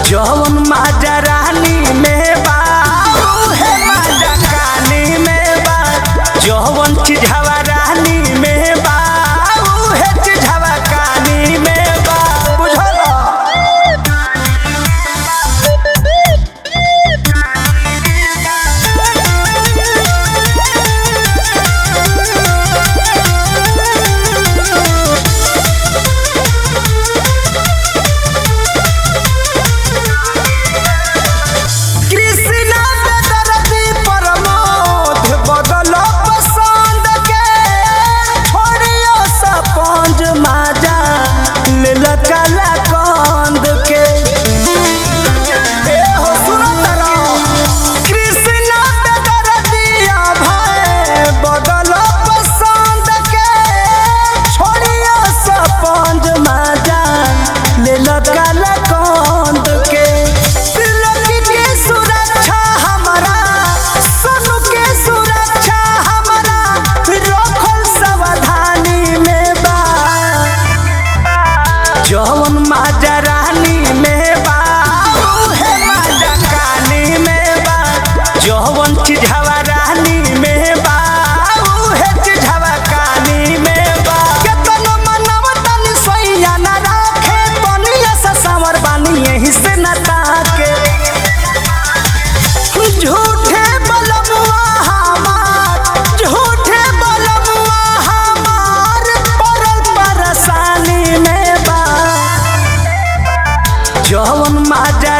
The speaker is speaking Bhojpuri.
जौन माजा रानी में बा उहे माजा कानी में बा। जौन चिझवा रानी में बा उहे चिझवा कानी में बा। बुझल जौन माजा रानी में बा उहे माजा कानी में बा। जौन चिझवा रानी में बा उहे चिझवा कानी में बा। केतनो मनवा तनी सोइया ना राखे तनिया सा सांवर बानी यही से न ताके। झूठे बलमुआ हमार झूठे बलमुआ हमार पड़ल परेशानी में बा। जौन माजा